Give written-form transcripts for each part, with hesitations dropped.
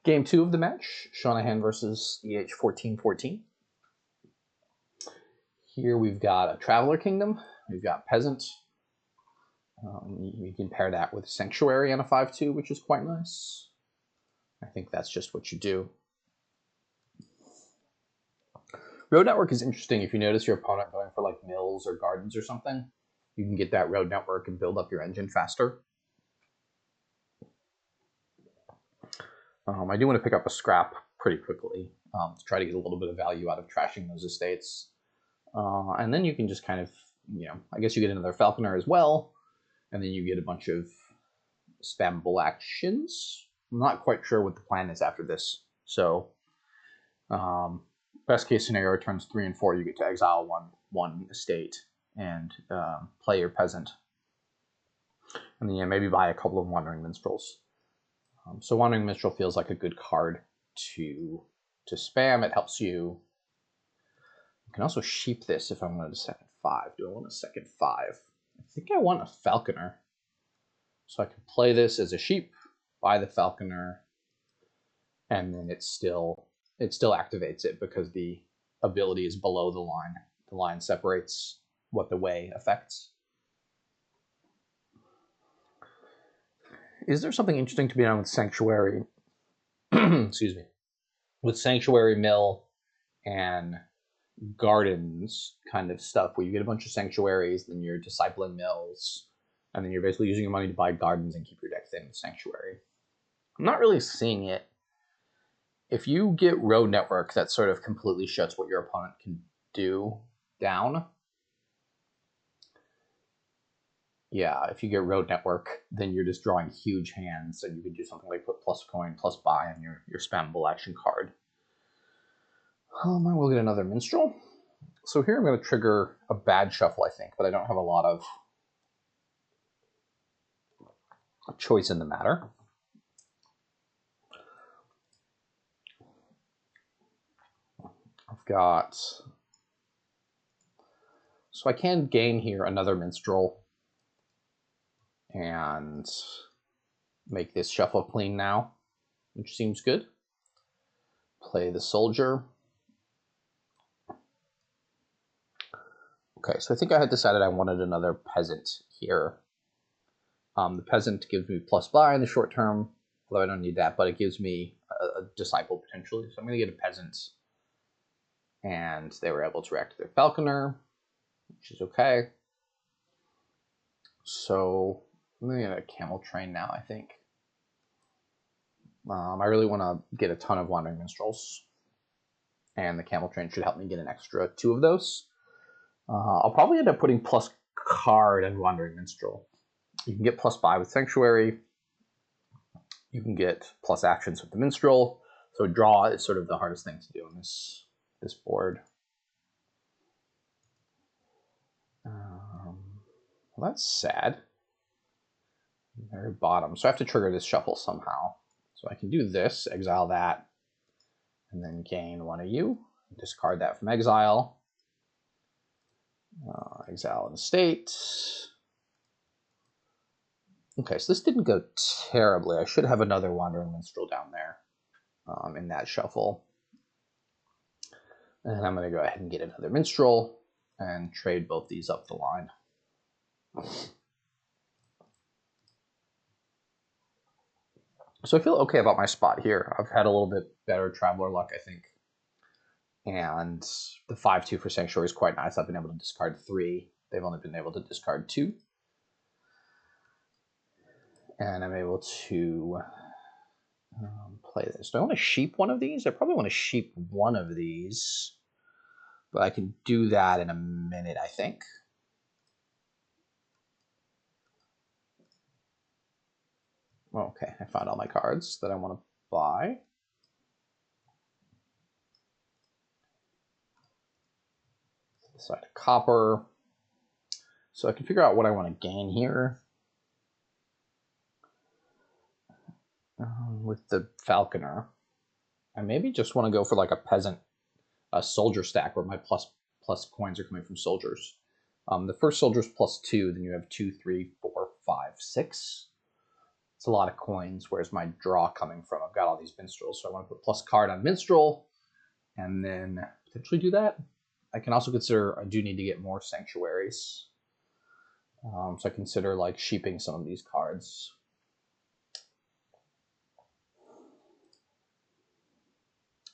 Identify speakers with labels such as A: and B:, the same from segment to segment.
A: Game 2 of the match, Seanahan versus eh1414. Here we've got a Traveler Kingdom, we've got Peasant. You can pair that with Sanctuary and a 5-2, which is quite nice. I think that's just what you do. Road Network is interesting if you notice your opponent going for like mills or gardens or something. You can get that Road Network and build up your engine faster. I do want to pick up a scrap pretty quickly to try to get a little bit of value out of trashing those estates. And then you can just kind of, I guess you get another Falconer as well, and then you get a bunch of spammable actions. I'm not quite sure what the plan is after this. So, best case scenario, turns 3 and 4, you get to exile one estate and play your Peasant. And then maybe buy a couple of Wandering Minstrels. So Wandering Minstrel feels like a good card to spam. It helps you. You can also sheep this if I wanted a second 5. Do I want a second 5? I think I want a Falconer. So I can play this as a sheep, buy the Falconer, and then it still activates it because the ability is below the line. The line separates what the way affects. Is there something interesting to be done with Sanctuary? Excuse me. With Sanctuary, Mill, and Gardens kind of stuff, where you get a bunch of Sanctuaries, then you're discipling Mills, and then you're basically using your money to buy Gardens and keep your deck thin with Sanctuary. I'm not really seeing it. If you get Road Network, that sort of completely shuts what your opponent can do down. Yeah, if you get Road Network, then you're just drawing huge hands, and you can do something like put plus coin, plus buy on your spammable action card. I will get another Minstrel. So here I'm going to trigger a bad shuffle, I think, but I don't have a lot of choice in the matter. I've got... So I can gain here another Minstrel and make this shuffle clean now, which seems good. Play the Soldier. Okay, so I think I had decided I wanted another Peasant here. The Peasant gives me plus buy in the short term, although I don't need that, but it gives me a Disciple potentially. So I'm going to get a Peasant. And they were able to react to their Falconer, which is okay. So I'm going to get a Camel Train now, I think. I really want to get a ton of Wandering Minstrels. And the Camel Train should help me get an extra 2 of those. I'll probably end up putting plus card and Wandering Minstrel. You can get plus buy with Sanctuary. You can get plus actions with the Minstrel. So draw is sort of the hardest thing to do on this board. Well, that's sad. Very bottom. So I have to trigger this shuffle somehow. So I can do this, exile that, and then gain one of you. Discard that from exile. Exile an estate. Okay, so this didn't go terribly. I should have another Wandering Minstrel down there in that shuffle. And I'm going to go ahead and get another Minstrel and trade both these up the line. So I feel okay about my spot here. I've had a little bit better Traveler luck, I think. And the 5-2 for Sanctuary is quite nice. I've been able to discard 3. They've only been able to discard 2. And I'm able to play this. Do I want to sheep one of these? I probably want to sheep one of these. But I can do that in a minute, I think. Okay, I found all my cards that I want to buy. Side of copper. So I can figure out what I want to gain here. With the Falconer. I maybe just want to go for like a Peasant, a Soldier stack where my plus coins are coming from Soldiers. The first Soldier's +2, then you have 2, 3, 4, 5, 6. It's a lot of coins. Where's my draw coming from? I've got all these minstrels, so I want to put plus card on minstrel, and then potentially do that. I can also consider I do need to get more sanctuaries. So I consider like sheeping some of these cards.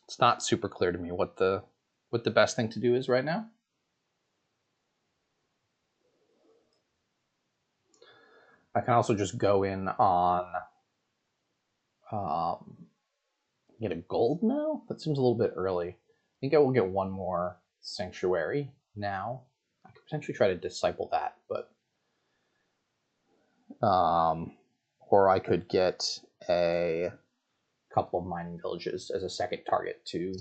A: It's not super clear to me what the best thing to do is right now. I can also just go in on get a gold now? That seems a little bit early. I think I will get one more sanctuary now. I could potentially try to disciple that, but or I could get a couple of mining villages as a second target to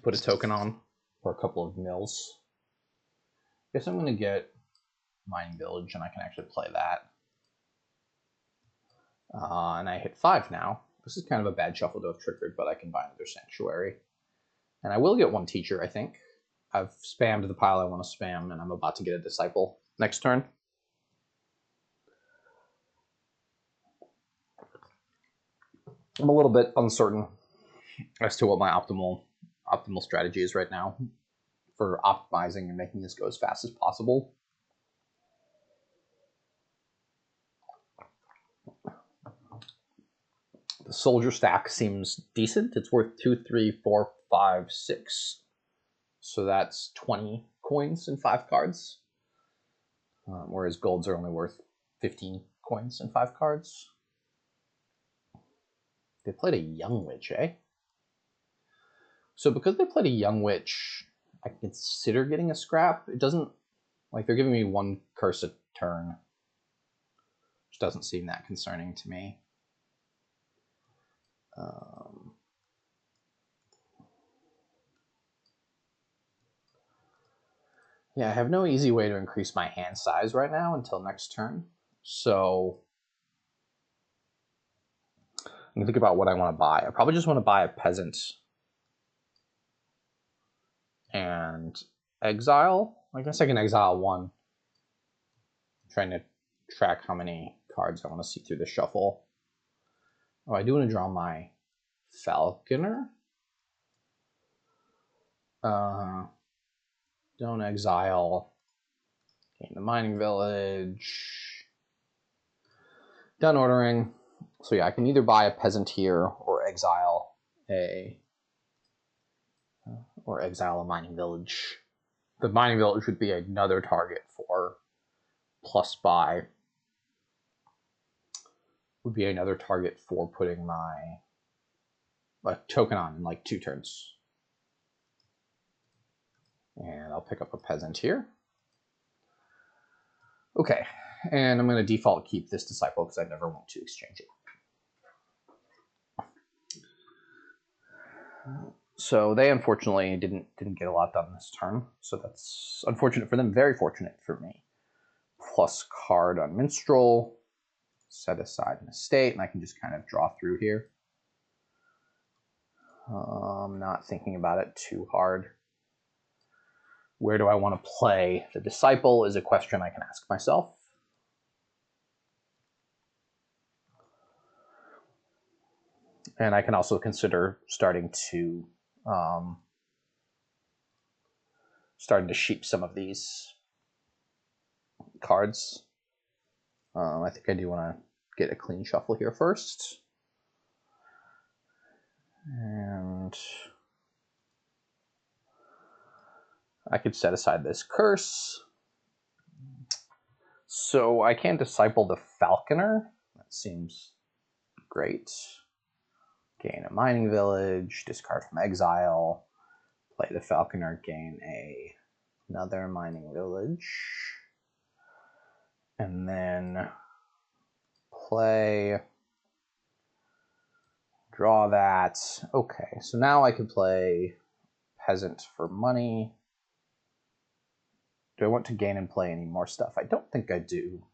A: put a token on, or a couple of mills. I guess I'm going to get mining village, and I can actually play that. And I hit 5 now. This is kind of a bad shuffle to have triggered, but I can buy another sanctuary. And I will get one teacher, I think. I've spammed the pile I want to spam, and I'm about to get a disciple next turn. I'm a little bit uncertain as to what my optimal strategy is right now for optimizing and making this go as fast as possible. The soldier stack seems decent. It's worth 2, 3, 4, 5, 6. So that's 20 coins and 5 cards. Whereas golds are only worth 15 coins and 5 cards. They played a young witch, eh? So because they played a young witch, I can consider getting a scrap. It doesn't, like, they're giving me 1 curse a turn, which doesn't seem that concerning to me. Yeah, I have no easy way to increase my hand size right now until next turn. So I'm gonna think about what I want to buy. I probably just want to buy a peasant and exile. I guess I can exile 1. I'm trying to track how many cards I want to see through the shuffle. Oh, I do want to draw my falconer. Don't exile. Gain the mining village. Done ordering. So yeah, I can either buy a peasant here or exile a mining village. The mining village would be another target for plus buy. Would be another target for putting my token on in like 2 turns. And I'll pick up a peasant here. Okay, and I'm going to default keep this disciple because I never want to exchange it. So they unfortunately didn't get a lot done this turn. So that's unfortunate for them, very fortunate for me. Plus card on minstrel, set aside an estate, and I can just kind of draw through here. I'm not thinking about it too hard. Where do I want to play the disciple is a question I can ask myself. And I can also consider starting to sheep some of these cards. I think I do want to get a clean shuffle here first. And I could set aside this curse. So I can disciple the falconer. That seems great. Gain a mining village, discard from exile, play the falconer, gain another mining village, and then play, draw that. Okay, so now I can play peasant for money. Do I want to gain and play any more stuff? I don't think I do.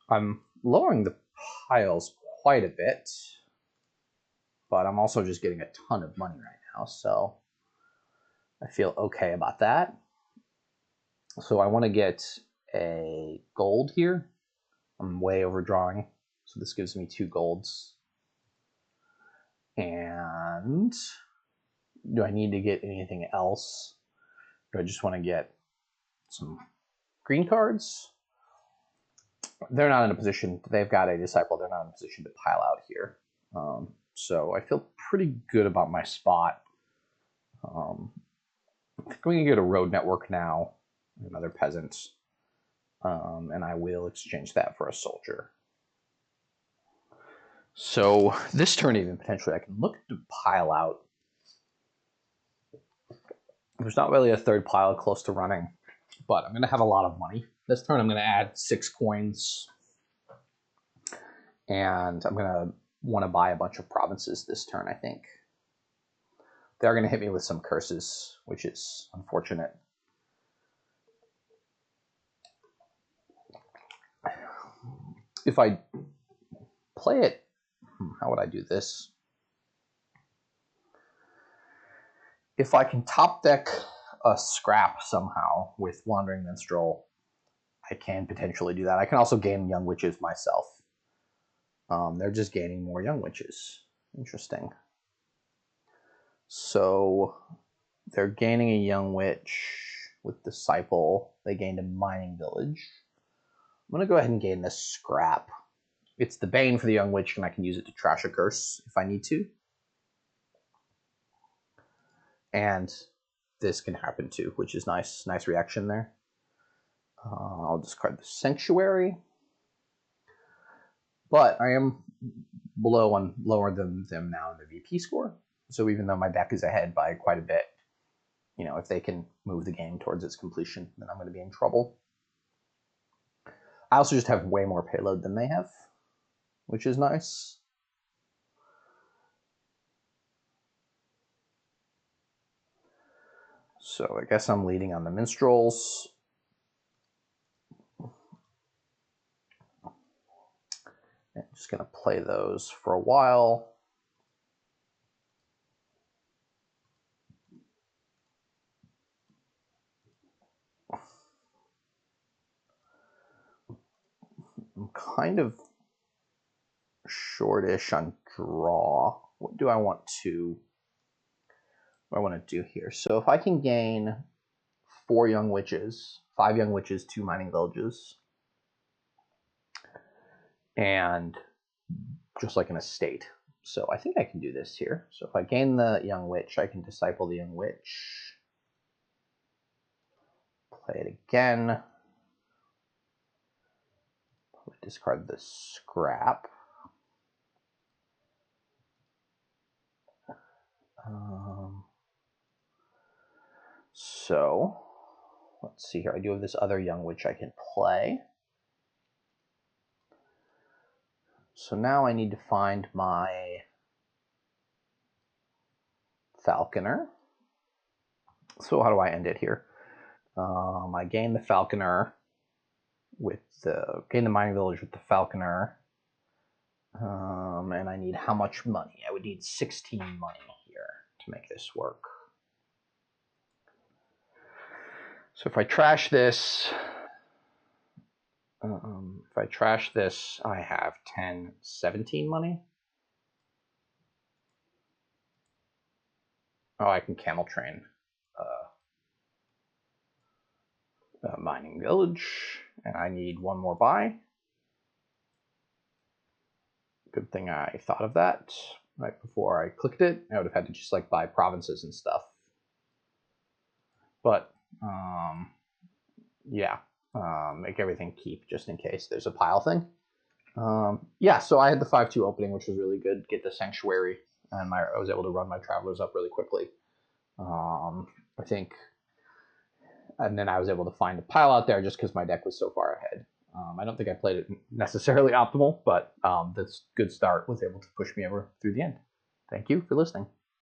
A: I'm lowering the piles quite a bit, but I'm also just getting a ton of money right now, so I feel okay about that. So I want to get a gold here. I'm way overdrawing, so this gives me 2 golds. And do I need to get anything else? Do I just want to get some green cards? They're not in a position. They've got a disciple. They're not in a position to pile out here. So I feel pretty good about my spot. I think we can get a road network now, another peasant, and I will exchange that for a soldier. So this turn, even potentially, I can look to pile out. There's not really a third pile close to running, but I'm going to have a lot of money. This turn, I'm going to add 6 coins, and I'm going to want to buy a bunch of provinces this turn, I think. They're going to hit me with some curses, which is unfortunate. If I play it, how would I do this? If I can top deck a scrap somehow with Wandering Minstrel, I can potentially do that. I can also gain Young Witches myself. They're just gaining more Young Witches. Interesting. So they're gaining a Young Witch with Disciple. They gained a Mining Village. I'm going to go ahead and gain this scrap. It's the Bane for the Young Witch, and I can use it to trash a curse if I need to. And this can happen too, which is nice. Nice reaction there. I'll discard the Sanctuary. But I am lower than them now in the VP score. So even though my deck is ahead by quite a bit, you know, if they can move the game towards its completion, then I'm going to be in trouble. I also just have way more payload than they have, which is nice. So I guess I'm leading on the Minstrels. I'm just going to play those for a while. I'm kind of shortish on draw. What do I want to do here? So if I can gain 4 Young Witches, 5 Young Witches, 2 Mining Villages, and just like an estate. So I think I can do this here. So if I gain the Young Witch, I can Disciple the Young Witch. Play it again. Discard the scrap. So let's see here. I do have this other Young Witch I can play. So now I need to find my Falconer. So how do I end it here? I gain the Falconer with gain the Mining Village with the Falconer. And I need how much money? I would need 16 money here to make this work. So if I trash this, I have 10, 17 money. Oh, I can camel train Mining Village, and I need 1 more buy. Good thing I thought of that right before I clicked it. I would have had to just like buy provinces and stuff. But yeah, make everything keep just in case there's a pile thing. Yeah, so I had the 5-2 opening, which was really good. Get the Sanctuary, and I was able to run my Travelers up really quickly. I think, and then I was able to find a pile out there just because my deck was so far ahead. I don't think I played it necessarily optimal, but that's a good start. Was able to push me over through the end. Thank you for listening.